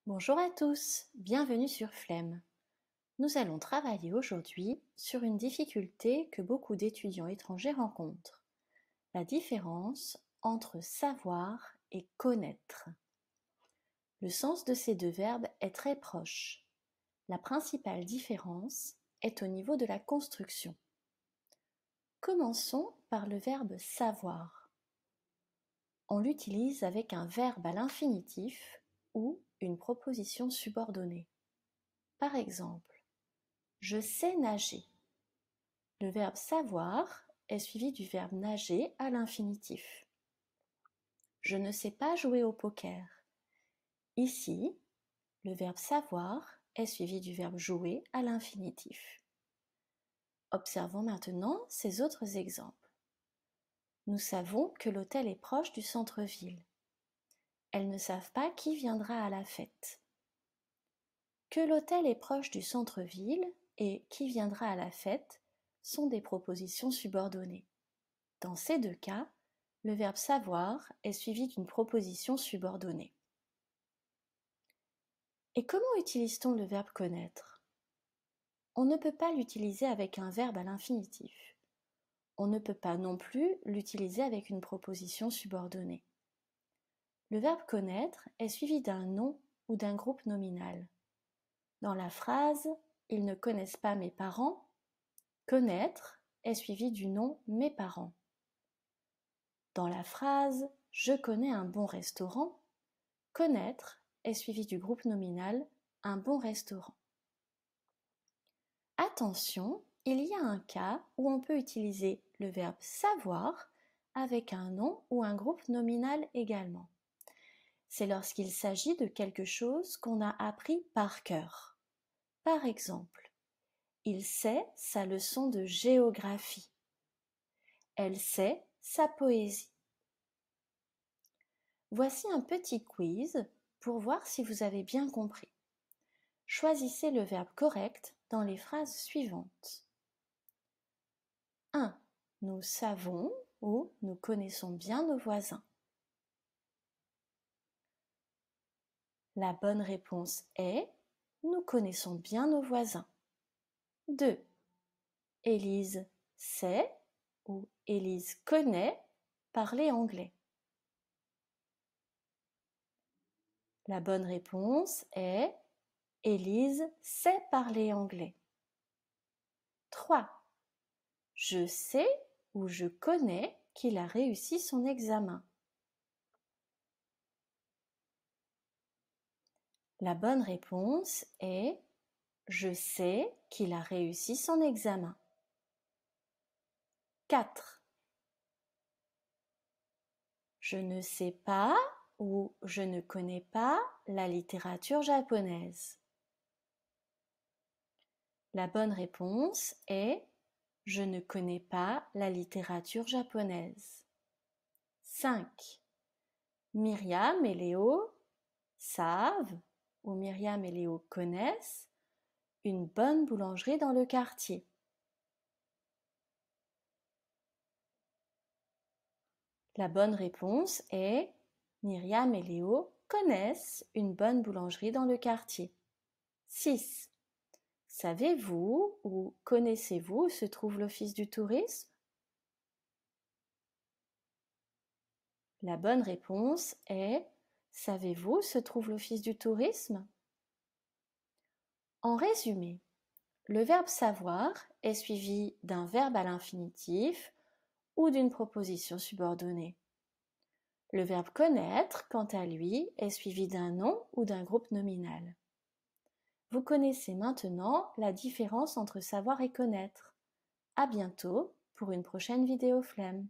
Bonjour à tous, bienvenue sur Flemme. Nous allons travailler aujourd'hui sur une difficulté que beaucoup d'étudiants étrangers rencontrent, la différence entre savoir et connaître. Le sens de ces deux verbes est très proche. La principale différence est au niveau de la construction. Commençons par le verbe savoir. On l'utilise avec un verbe à l'infinitif ou une proposition subordonnée. Par exemple, je sais nager. Le verbe savoir est suivi du verbe nager à l'infinitif. Je ne sais pas jouer au poker. Ici, le verbe savoir est suivi du verbe jouer à l'infinitif. Observons maintenant ces autres exemples. Nous savons que l'hôtel est proche du centre-ville. Elles ne savent pas qui viendra à la fête. Que l'hôtel est proche du centre-ville et qui viendra à la fête sont des propositions subordonnées. Dans ces deux cas, le verbe savoir est suivi d'une proposition subordonnée. Et comment utilise-t-on le verbe connaître? On ne peut pas l'utiliser avec un verbe à l'infinitif. On ne peut pas non plus l'utiliser avec une proposition subordonnée. Le verbe connaître est suivi d'un nom ou d'un groupe nominal. Dans la phrase « Ils ne connaissent pas mes parents », connaître est suivi du nom « mes parents ». Dans la phrase « Je connais un bon restaurant », connaître est suivi du groupe nominal « un bon restaurant ». Attention, il y a un cas où on peut utiliser le verbe savoir avec un nom ou un groupe nominal également. C'est lorsqu'il s'agit de quelque chose qu'on a appris par cœur. Par exemple, il sait sa leçon de géographie. Elle sait sa poésie. Voici un petit quiz pour voir si vous avez bien compris. Choisissez le verbe correct dans les phrases suivantes. 1. Nous savons ou nous connaissons bien nos voisins. La bonne réponse est nous connaissons bien nos voisins. 2. Élise sait ou Élise connaît parler anglais. La bonne réponse est Élise sait parler anglais. 3. Je sais ou je connais qu'il a réussi son examen. La bonne réponse est je sais qu'il a réussi son examen. 4. Je ne sais pas ou je ne connais pas la littérature japonaise. La bonne réponse est je ne connais pas la littérature japonaise. 5. Myriam et Léo savent ou Myriam et Léo connaissent une bonne boulangerie dans le quartier. La bonne réponse est Myriam et Léo connaissent une bonne boulangerie dans le quartier. 6. Savez-vous ou connaissez-vous où se trouve l'office du tourisme? La bonne réponse est savez-vous où se trouve l'office du tourisme? En résumé, le verbe savoir est suivi d'un verbe à l'infinitif ou d'une proposition subordonnée. Le verbe connaître, quant à lui, est suivi d'un nom ou d'un groupe nominal. Vous connaissez maintenant la différence entre savoir et connaître. À bientôt pour une prochaine vidéo Flemme.